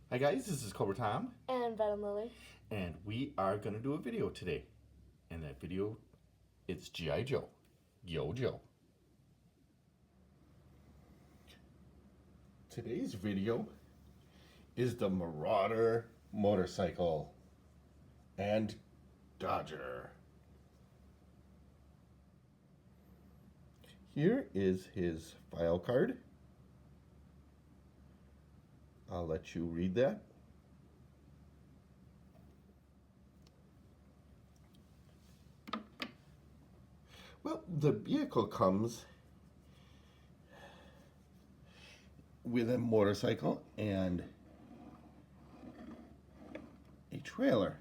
Hi guys, this is Cobra Tom, And Venom Lily. and we are going to do a video today. And that video is G.I. Joe. Yo Joe. Today's video is the Marauder motorcycle and Dodger. Here is his file card. I'll let you read that. Well, the vehicle comes with a motorcycle and a trailer.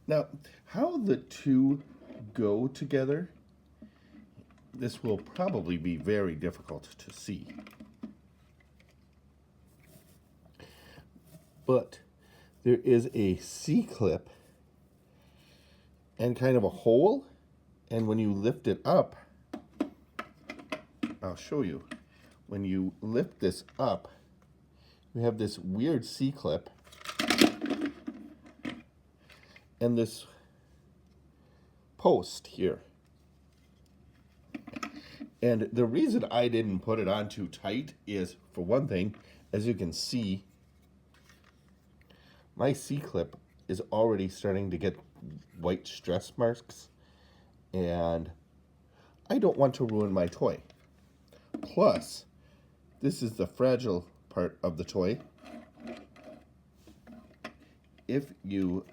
Now, how the two go together, this will probably be very difficult to see. But there is a C-clip and kind of a hole, and when you lift it up, I'll show you. When you lift this up, you have this weird C-clip and this post here. And the reason I didn't put it on too tight is, for one thing, as you can see, my C-clip is already starting to get white stress marks, and I don't want to ruin my toy. Plus, this is the fragile part of the toy. If you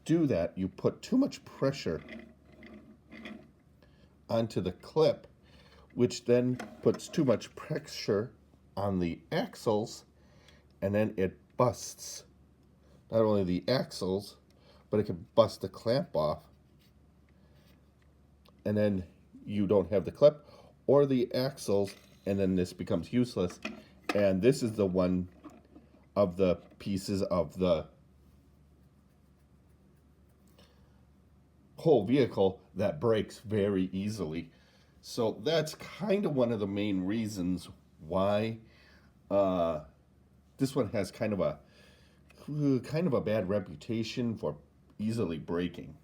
do that, you put too much pressure onto the clip, which then puts too much pressure on the axles, and then it busts not only the axles, but it can bust the clamp off, and then you don't have the clip or the axles, and then this becomes useless. And this is the one of the pieces of the whole vehicle that breaks very easily. So that's kind of one of the main reasons why this one has kind of a bad reputation for easily breaking.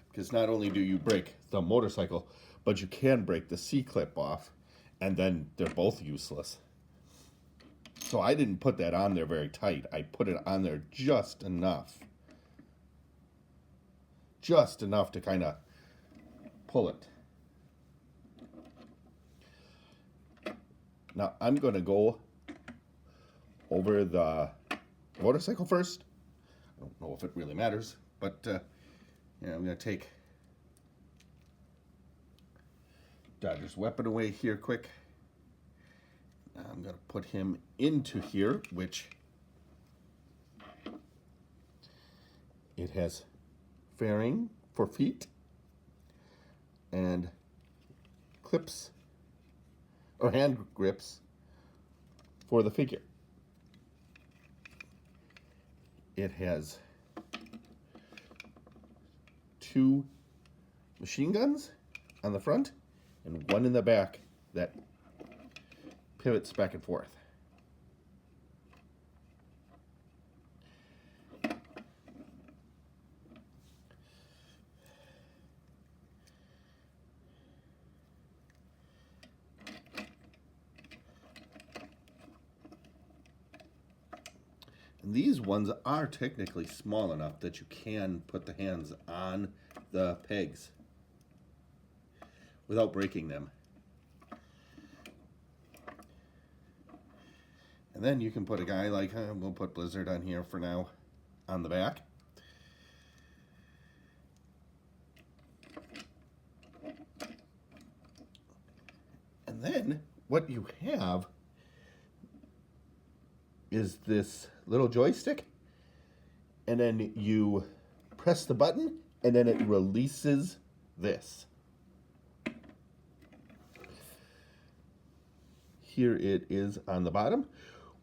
Because not only do you break the motorcycle, but you can break the C-clip off, and then they're both useless. So I didn't put that on there very tight. I put it on there just enough. Just enough to kind of pull it. Now I'm going to go over the motorcycle first. I don't know if it really matters, but I'm going to take Dodger's weapon away here quick. I'm going to put him into here, which it has fairing for feet and clips or hand grips for the figure. It has two machine guns on the front and one in the back that pivots back and forth. And these ones are technically small enough that you can put the hands on the pegs without breaking them. And then you can put a guy like, we'll put Blizzard on here for now, on the back. And then what you have is this little joystick, and then you press the button, and then it releases this. Here it is on the bottom,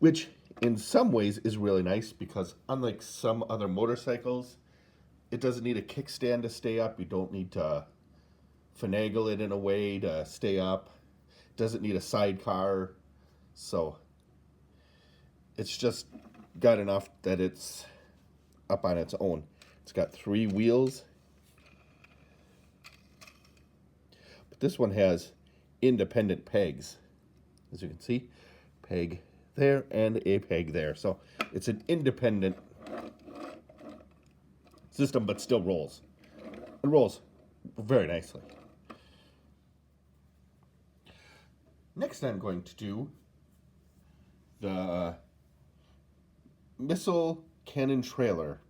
which in some ways is really nice because unlike some other motorcycles, it doesn't need a kickstand to stay up. You don't need to finagle it in a way to stay up. doesn't need a sidecar, so it's just got enough that it's up on its own. It's got 3 wheels, but this one has independent pegs. As you can see, peg there and a peg there. So it's an independent system, but still rolls. It rolls very nicely. Next, I'm going to do the missile cannon trailer,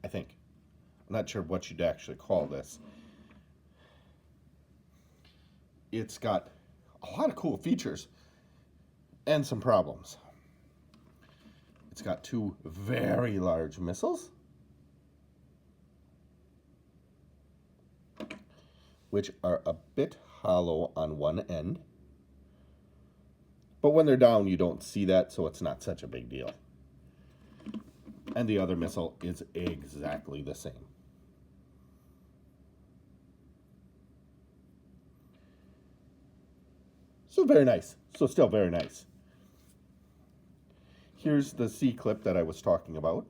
I think. I'm not sure what you'd actually call this. It's got a lot of cool features and some problems. It's got 2 very large missiles, which are a bit hollow on one end. But when they're down, you don't see that, so it's not such a big deal. And the other missile is exactly the same. So very nice. So still very nice. Here's the C-clip that I was talking about.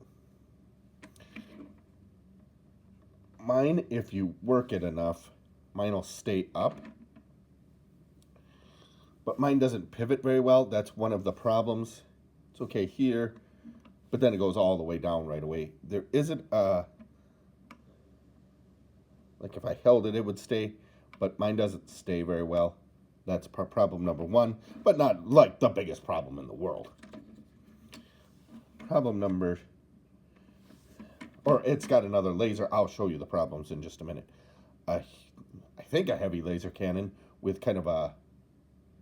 Mine, if you work it enough, mine will stay up. But mine doesn't pivot very well. That's one of the problems. It's okay here, but then it goes all the way down right away. There isn't a, like if I held it, it would stay, but mine doesn't stay very well. That's problem number 1, but not like the biggest problem in the world. Problem number, or it's got another laser. I'll show you the problems in just a minute. I think a heavy laser cannon with kind of a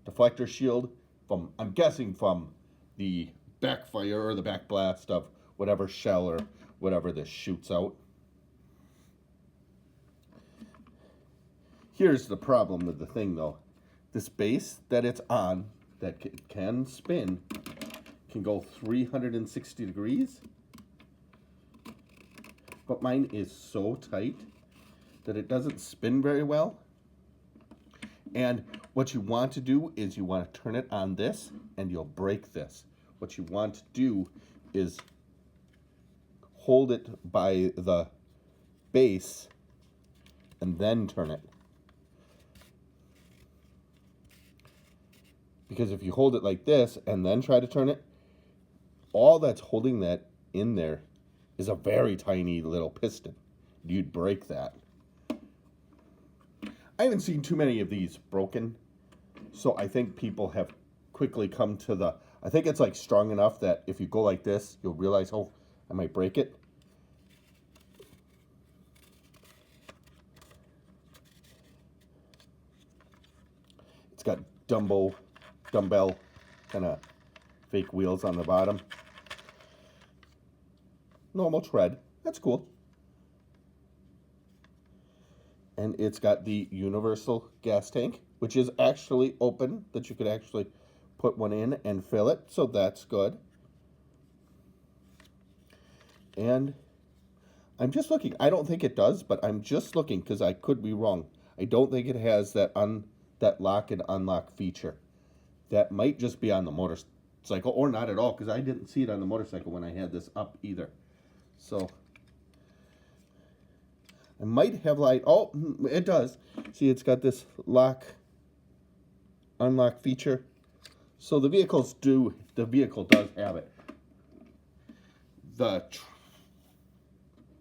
deflector shield from, I'm guessing from the backfire or the backblast of whatever shell or whatever this shoots out. Here's the problem with the thing though. This base that it's on, that can spin, can go 360 degrees. But mine is so tight that it doesn't spin very well. And what you want to do is you want to turn it on this and you'll break this. What you want to do is hold it by the base and then turn it. Because if you hold it like this and then try to turn it, all that's holding that in there is a very tiny little piston. You'd break that. I haven't seen too many of these broken, so I think people have quickly come to the, I think it's like strong enough that if you go like this, you'll realize, oh, I might break it. It's got dumbbell kind of fake wheels on the bottom. Normal tread, that's cool. And it's got the universal gas tank, which is actually open, that you could actually put one in and fill it, so that's good. And I'm just looking. I don't think it does, but I'm just looking because I could be wrong. I don't think it has that lock and unlock feature. That might just be on the motorcycle, or not at all, because I didn't see it on the motorcycle when I had this up either. So I might have light. Oh, it does. See, it's got this lock, unlock feature. So the vehicle does have it. The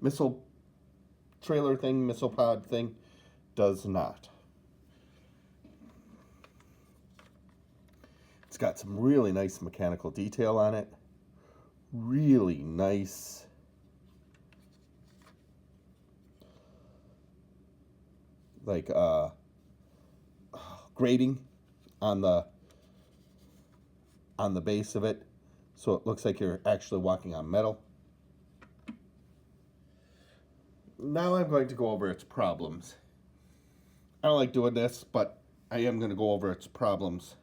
missile trailer thing, missile pod thing, does not. It's got some really nice mechanical detail on it. Really nice. Like grating on the base of it, so it looks like you're actually walking on metal. Now I'm going to go over its problems. I don't like doing this, but I am going to go over its problems.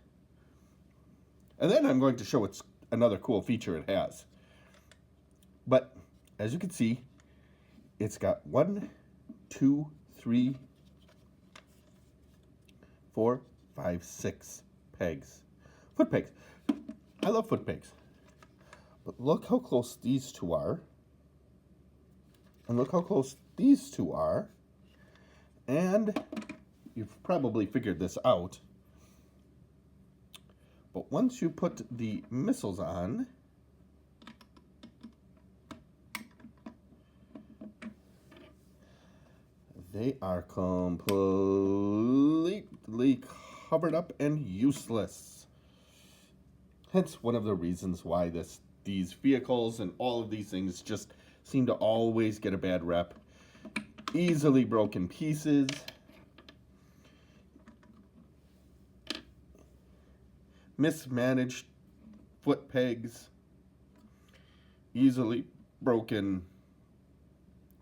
And then I'm going to show its another cool feature it has. But as you can see, it's got 1, 2, 3, 4, 5, 6 pegs. Foot pegs. I love foot pegs. But look how close these two are. And look how close these two are. And you've probably figured this out. But once you put the missiles on, they are completely covered up and useless. Hence one of the reasons why these vehicles and all of these things just seem to always get a bad rep. Easily broken pieces. Mismanaged foot pegs. Easily broken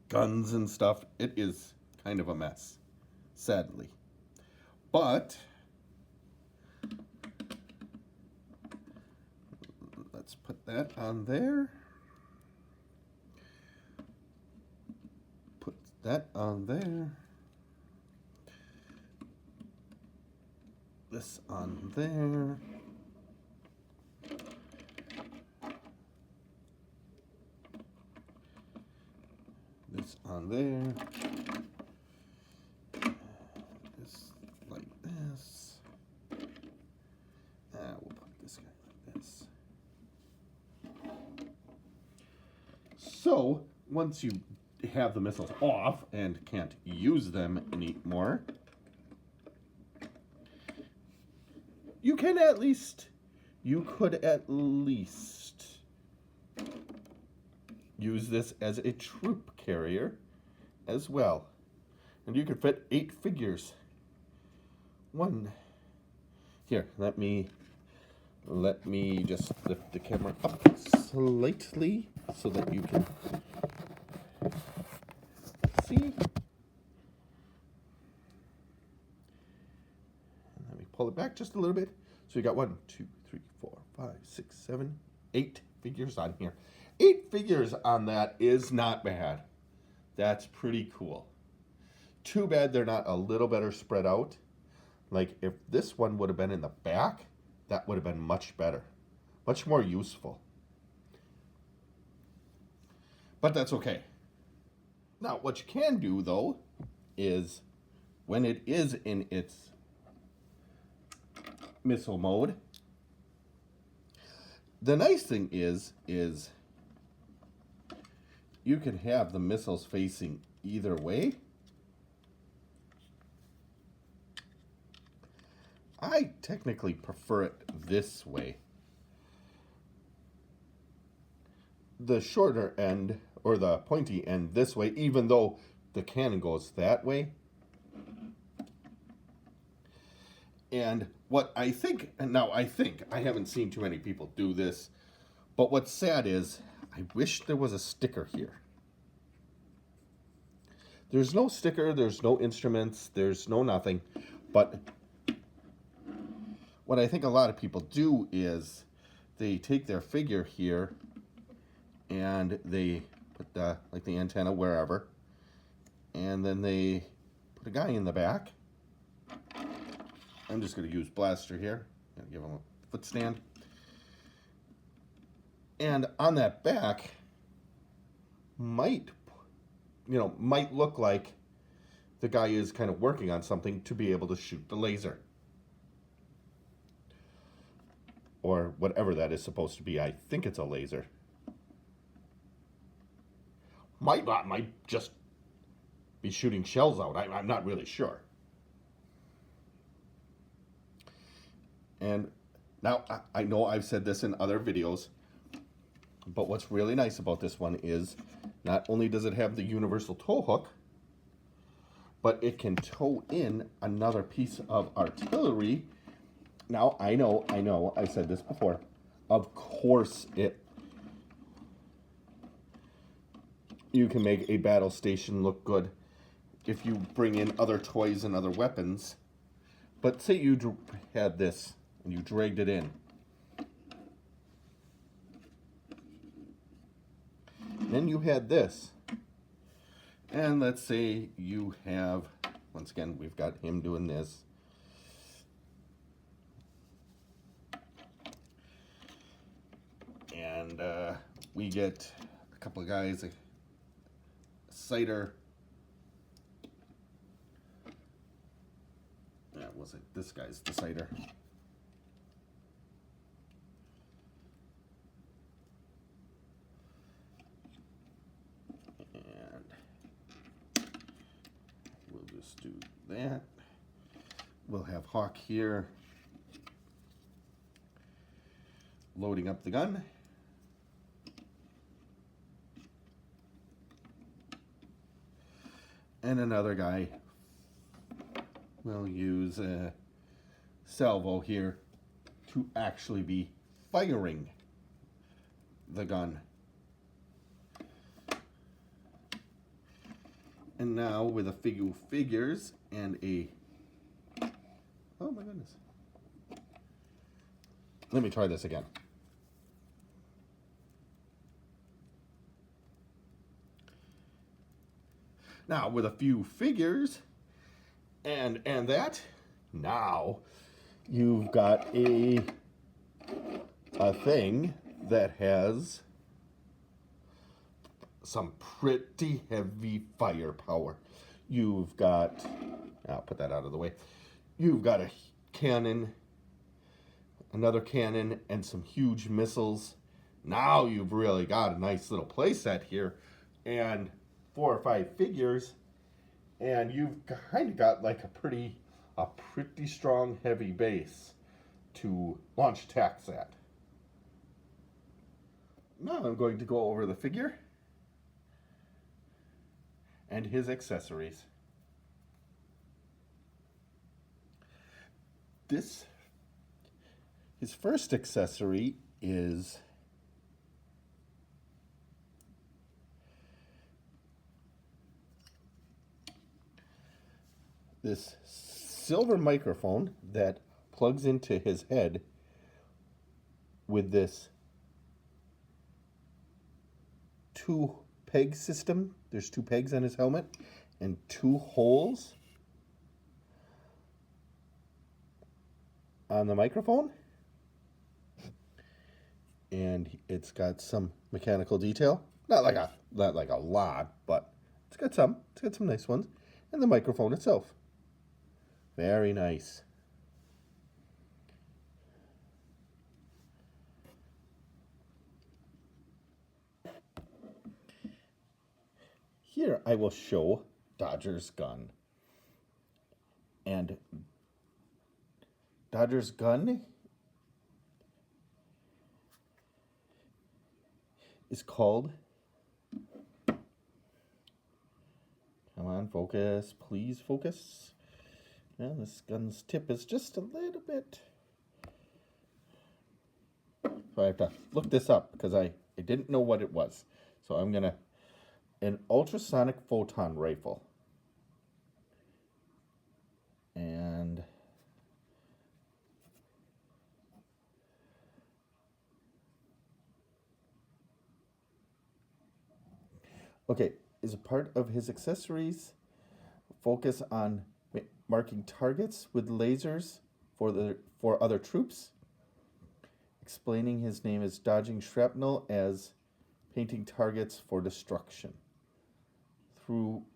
guns and stuff. It is kind of a mess, sadly. But let's put that on there. Put that on there. This on there. This on there. This like this. We'll put this guy like this. So, once you have the missiles off and can't use them anymore, you could at least use this as a troop carrier as well. And you could fit 8 figures. Here, let me just lift the camera up slightly so that you can see. And let me pull it back just a little bit. So you got 1, 2, 3, 4, 5, 6, 7, 8 figures on here. 8 figures on that is not bad. That's pretty cool. Too bad they're not a little better spread out. Like if this one would have been in the back, that would have been much better. Much more useful. But that's okay. Now what you can do though is when it is in its missile mode, the nice thing is you can have the missiles facing either way. I technically prefer it this way. The shorter end, or the pointy end this way, even though the cannon goes that way. And what I think, I haven't seen too many people do this, but what's sad is, I wish there was a sticker here. There's no sticker, there's no instruments, there's no nothing, but what I think a lot of people do is they take their figure here and they put the antenna wherever, and then they put a guy in the back. I'm just going to use Blaster here. Gonna give him a foot stand. And on that back might look like the guy is kind of working on something to be able to shoot the laser. Or whatever that is supposed to be. I think it's a laser. Might just be shooting shells out. I'm not really sure. And now, I know I've said this in other videos, but what's really nice about this one is not only does it have the universal tow hook, but it can tow in another piece of artillery. Now, I know, I said this before. Of course you can make a battle station look good if you bring in other toys and other weapons. But say you had this and you dragged it in. Then you had this. And let's say you have, once again, we've got him doing this. And we get a couple of guys a cider. That was it. This guy's the cider. And we'll just do that. We'll have Hawk here loading up the gun. And another guy will use a salvo here to actually be firing the gun. And now with a few figures and a... Oh my goodness. Let me try this again. Now with a few figures and that, now you've got a thing that has some pretty heavy firepower. You've got, I'll put that out of the way. You've got a cannon, another cannon, and some huge missiles. Now you've really got a nice little playset here, and 4 or 5 figures, and you've kind of got like a pretty strong heavy base to launch attacks at. Now I'm going to go over the figure and his accessories. His first accessory is this silver microphone that plugs into his head with this 2-peg system. There's 2 pegs on his helmet and 2 holes on the microphone. And it's got some mechanical detail. Not like a lot, but it's got some. It's got some nice ones. And the microphone itself. Very nice. Here I will show Dodger's gun. And Dodger's gun is called, come on, focus, please focus. Now this gun's tip is just a little bit, so I have to look this up because I didn't know what it was. So I'm gonna, an ultrasonic photon rifle. And okay, is a part of his accessories. Focus on marking targets with lasers for other troops. Explaining his name as dodging shrapnel as painting targets for destruction.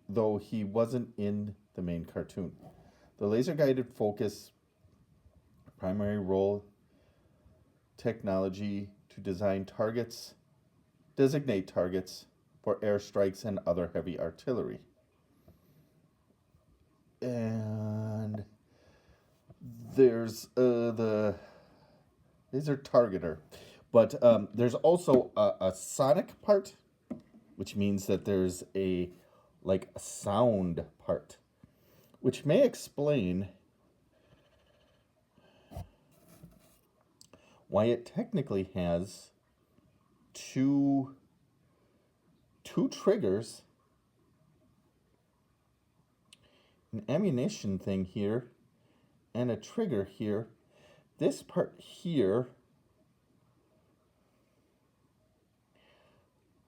Though he wasn't in the main cartoon. The laser guided focus primary role technology to designate targets for airstrikes and other heavy artillery. And there's the laser targeter, but there's also a sonic part, which means that there's a sound part, which may explain why it technically has two triggers, an ammunition thing here, and a trigger here. This part here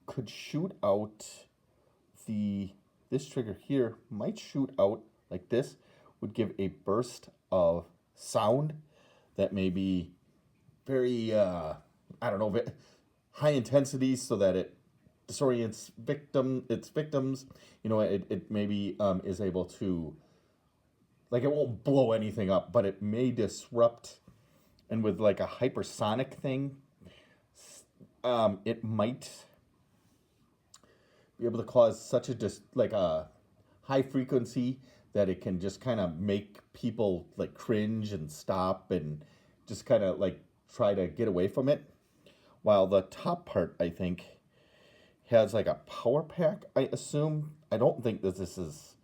could shoot out this trigger here might shoot out like this, would give a burst of sound that may be very, I don't know, high intensity so that it disorients its victims. You know, it maybe is able to, like, it won't blow anything up, but it may disrupt. And with like a hypersonic thing, it might be able to cause such a like a high frequency that it can just kind of make people like cringe and stop and just kind of like try to get away from it. While the top part, I think, has like a power pack, I assume. I don't think that this is.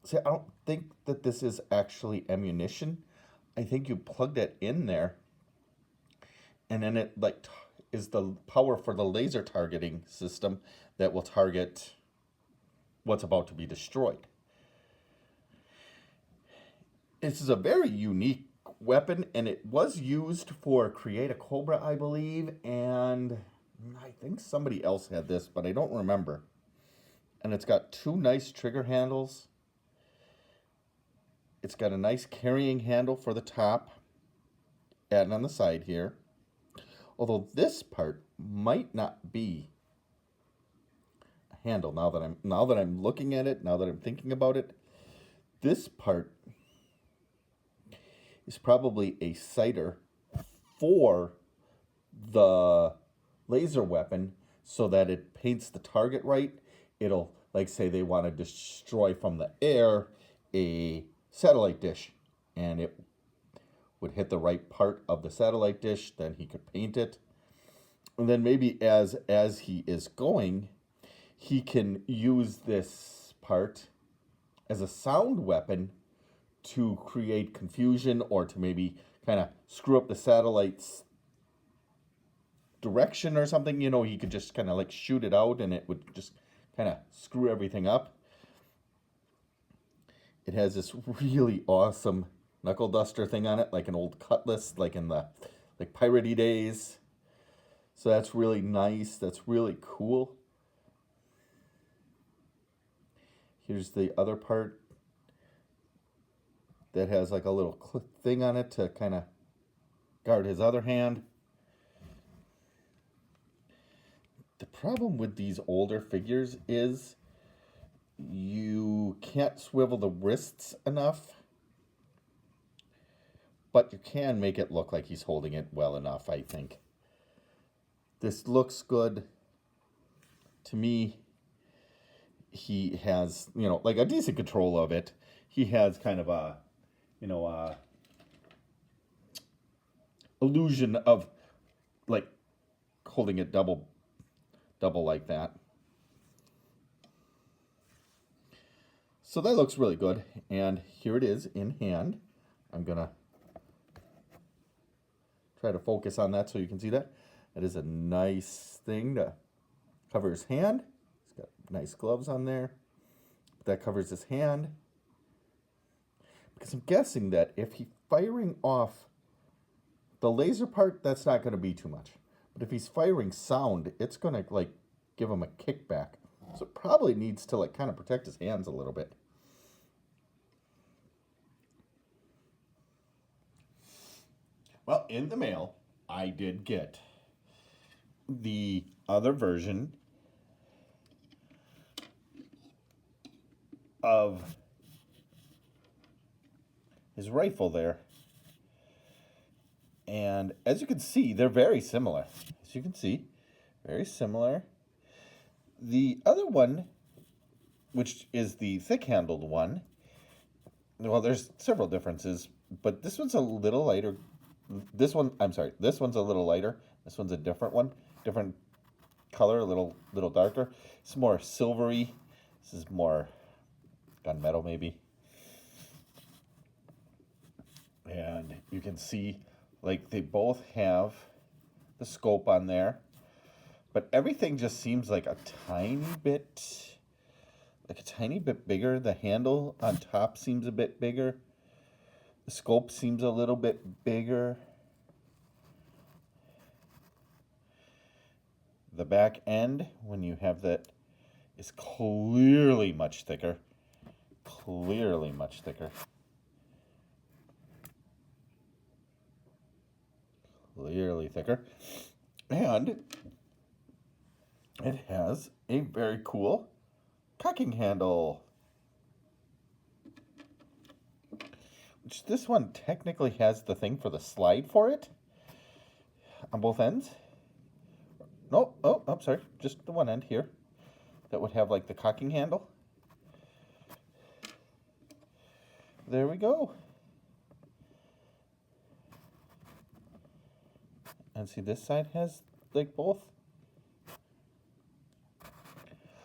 See, I don't think that this is actually ammunition. I think you plugged it in there, and then it like is the power for the laser targeting system that will target what's about to be destroyed. This is a very unique weapon, and it was used for Create a Cobra, I believe, and I think somebody else had this, but I don't remember. And it's got two nice trigger handles. It's got a nice carrying handle for the top and on the side here. Although this part might not be a handle now that I'm looking at it, now that I'm thinking about it. This part is probably a sighter for the laser weapon so that it paints the target right. It'll, like, say they want to destroy from the air a satellite dish, and it would hit the right part of the satellite dish, then he could paint it. And then maybe as he is going, he can use this part as a sound weapon to create confusion or to maybe kind of screw up the satellite's direction or something. You know, he could just kind of like shoot it out and it would just kind of screw everything up. It has this really awesome knuckle duster thing on it, like an old cutlass, like in the like piratey days. So that's really nice. That's really cool. Here's the other part that has like a little thing on it to kind of guard his other hand. The problem with these older figures is you can't swivel the wrists enough, but you can make it look like he's holding it well enough, I think. This looks good. To me, he has, you know, like a decent control of it. He has kind of a, you know, illusion of like holding it double like that. So that looks really good. And here it is in hand. I'm going to try to focus on that so you can see that. That is a nice thing to cover his hand. He's got nice gloves on there. That covers his hand. Because I'm guessing that if he's firing off the laser part, that's not going to be too much. But if he's firing sound, it's going to like give him a kickback. So it probably needs to like kind of protect his hands a little bit. Well, in the mail, I did get the other version of his rifle there. And as you can see, they're very similar. As you can see, very similar. The other one, which is the thick-handled one, well, there's several differences, but this one's a little lighter. This one's a little lighter. This one's a different one. Different color, a little darker. It's more silvery. This is more gunmetal, maybe. And you can see, like, they both have the scope on there. But everything just seems like a tiny bit bigger. The handle on top seems a bit bigger. The scope seems a little bit bigger. The back end, when you have that, is clearly much thicker. Clearly much thicker. Clearly thicker. And it has a very cool cocking handle, which this one technically has the thing for the slide for it on both ends. No, oh, I'm sorry, just the one end here that would have like the cocking handle. There we go. And see, this side has like both.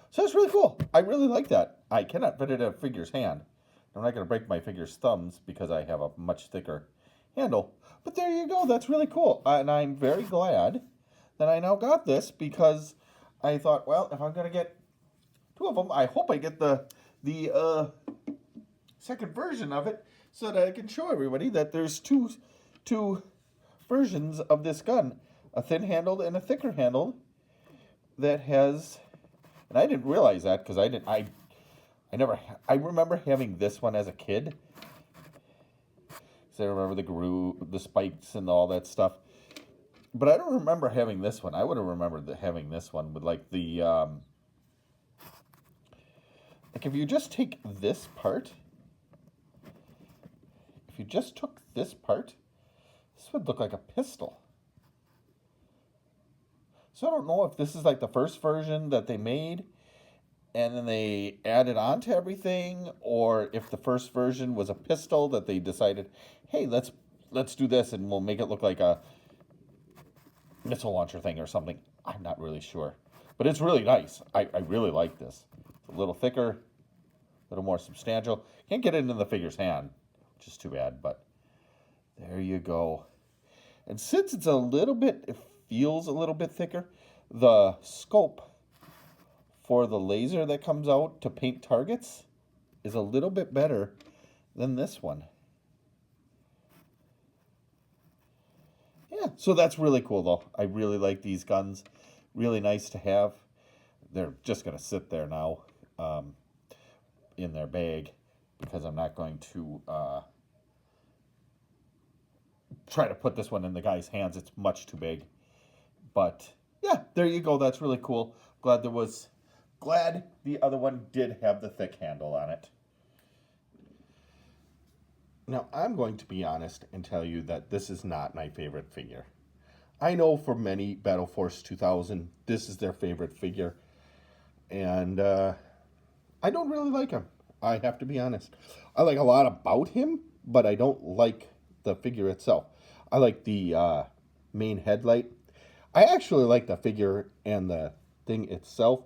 So that's really cool. I really like that. I cannot fit it in a figure's hand. I'm not going to break my figure's thumbs because I have a much thicker handle. But there you go. That's really cool. And I'm very glad that I now got this because I thought, well, if I'm going to get two of them, I hope I get the second version of it so that I can show everybody that there's two versions of this gun, a thin-handled and a thicker-handled that has, and I didn't realize that because I remember having this one as a kid. So I remember the spikes and all that stuff. But I don't remember having this one. I would have remembered having this one with like the, like if you just take this part, if you just took this part, this would look like a pistol. So I don't know if this is like the first version that they made and then they added on to everything, or if the first version was a pistol that they decided, hey, let's do this and we'll make it look like a missile launcher thing or something. I'm not really sure. But it's really nice. I really like this. It's a little thicker, a little more substantial. Can't get it into the figure's hand, which is too bad, but there you go. And since it's it feels a little bit thicker, the scope for the laser that comes out to paint targets is a little bit better than this one. Yeah, so that's really cool though. I really like these guns. Really nice to have. They're just going to sit there now in their bag because I'm not going to try to put this one in the guy's hands. It's much too big. But yeah, there you go. That's really cool. Glad the other one did have the thick handle on it. Now, I'm going to be honest and tell you that this is not my favorite figure. I know for many, Battle Force 2000, this is their favorite figure. And I don't really like him. I have to be honest. I like a lot about him, but I don't like the figure itself. I like the main headlight. I actually like the figure and the thing itself,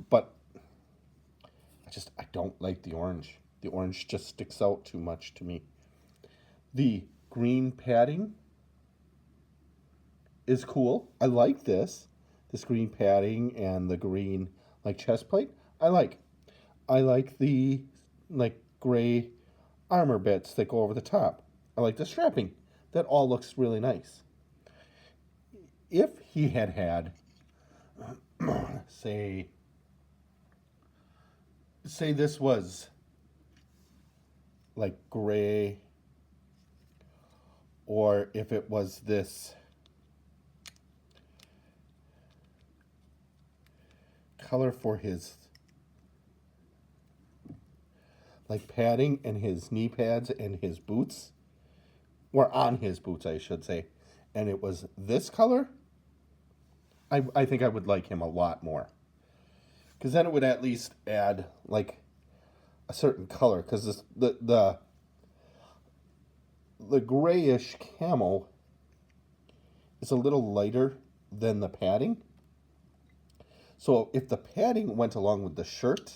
but I don't like the orange. The orange just sticks out too much to me. The green padding is cool. I like this green padding and the green like chest plate. I like the like gray armor bits that go over the top. I like the strapping. That all looks really nice. If he had say this was like gray, or if it was this color for his like padding and his knee pads and his boots, or on his boots I should say, and it was this color, I think I would like him a lot more. Because then it would at least add like a certain color. Because the grayish camo is a little lighter than the padding. So if the padding went along with the shirt,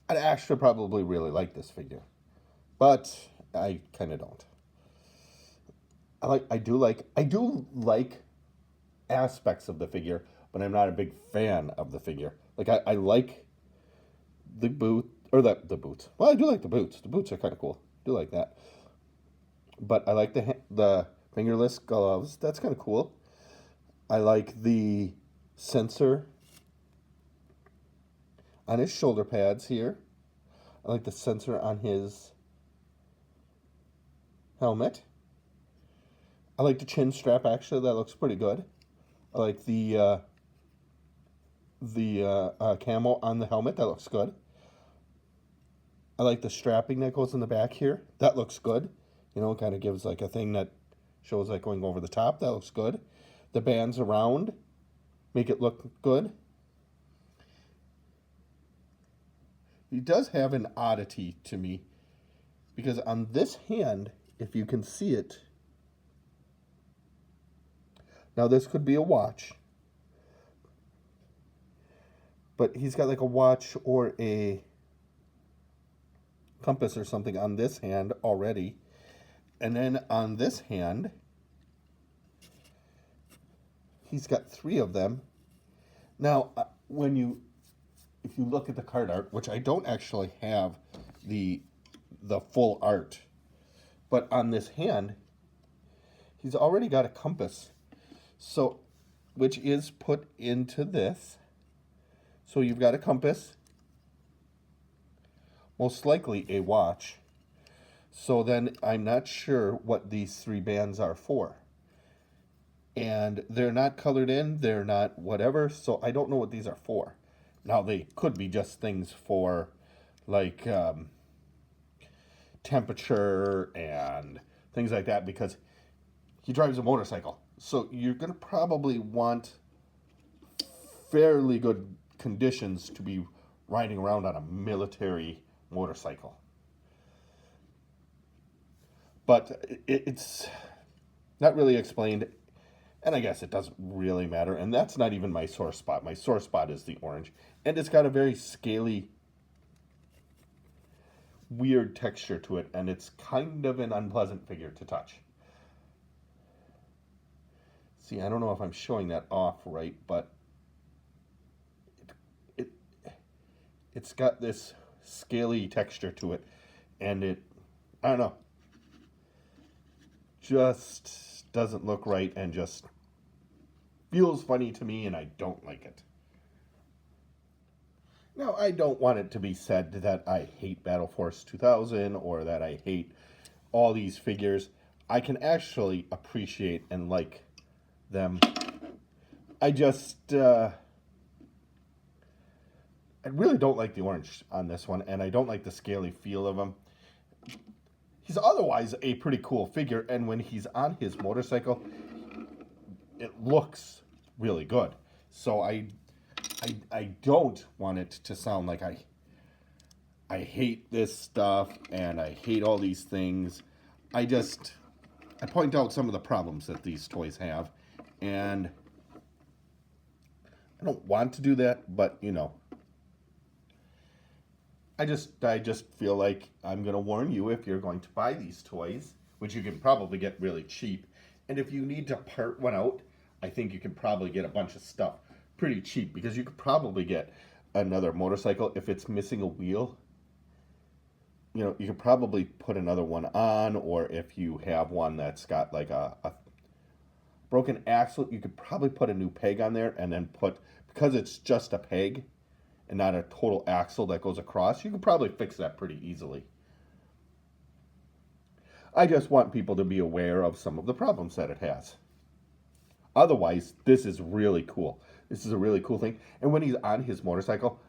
I'd actually probably really like this figure. But I kind of don't. I do like aspects of the figure, but I'm not a big fan of the figure. Like I like the boot or the boots. Well, I do like the boots. The boots are kind of cool. I do like that. But I like the fingerless gloves. That's kind of cool. I like the sensor on his shoulder pads here. I like the sensor on his helmet. I like the chin strap, actually. That looks pretty good. I like the the camo on the helmet. That looks good. I like the strapping that goes in the back here. That looks good. You know, it kind of gives like a thing that shows like going over the top. That looks good. The bands around make it look good. He does have an oddity to me because on this hand, if you can see it, now this could be a watch, but he's got like a watch or a compass or something on this hand already. And then on this hand, he's got 3 of them. Now, if you look at the card art, which I don't actually have the full art, but on this hand, he's already got a compass, so which is put into this. So you've got a compass, most likely a watch. So then I'm not sure what these 3 bands are for. And they're not colored in, they're not whatever, so I don't know what these are for. Now, they could be just things for, like, temperature and things like that, because he drives a motorcycle. So you're going to probably want fairly good conditions to be riding around on a military motorcycle. But it's not really explained, and I guess it doesn't really matter, and that's not even my sore spot. My sore spot is the orange, and it's got a very scaly, weird texture to it, and it's kind of an unpleasant figure to touch. See, I don't know if I'm showing that off right, but it's got this scaly texture to it, and I don't know, just doesn't look right and just feels funny to me, and I don't like it. Now, I don't want it to be said that I hate Battle Force 2000 or that I hate all these figures. I can actually appreciate and like them. I just, I really don't like the orange on this one, and I don't like the scaly feel of him. He's otherwise a pretty cool figure, and when he's on his motorcycle, it looks really good. So I don't want it to sound like I hate this stuff and I hate all these things. I point out some of the problems that these toys have, and I don't want to do that, but you know, I just feel like I'm going to warn you, if you're going to buy these toys, which you can probably get really cheap, and if you need to part one out, I think you can probably get a bunch of stuff pretty cheap, because you could probably get another motorcycle if it's missing a wheel. You know, you could probably put another one on, or if you have one that's got like a broken axle, you could probably put a new peg on there, and then because it's just a peg and not a total axle that goes across, you could probably fix that pretty easily. I just want people to be aware of some of the problems that it has. Otherwise, this is really cool. This is a really cool thing. And when he's on his motorcycle,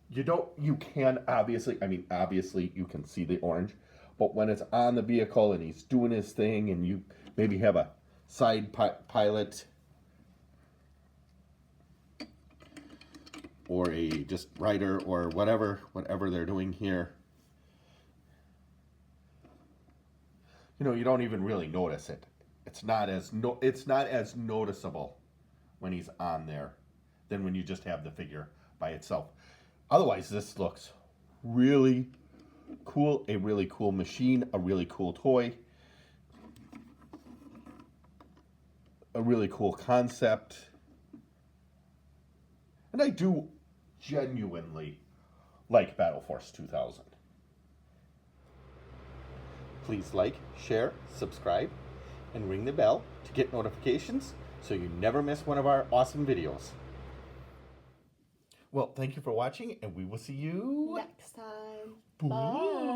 you can obviously you can see the orange, but when it's on the vehicle and he's doing his thing, and you maybe have a side pilot or a just rider or whatever they're doing here, you know, you don't even really notice it. It's not as noticeable when he's on there than when you just have the figure by itself. Otherwise, this looks really cool, a really cool machine, a really cool toy, a really cool concept. And I do genuinely like Battle Force 2000. Please like, share, subscribe, and ring the bell to get notifications so you never miss one of our awesome videos. Well, thank you for watching, and we will see you next time. Bye. Bye.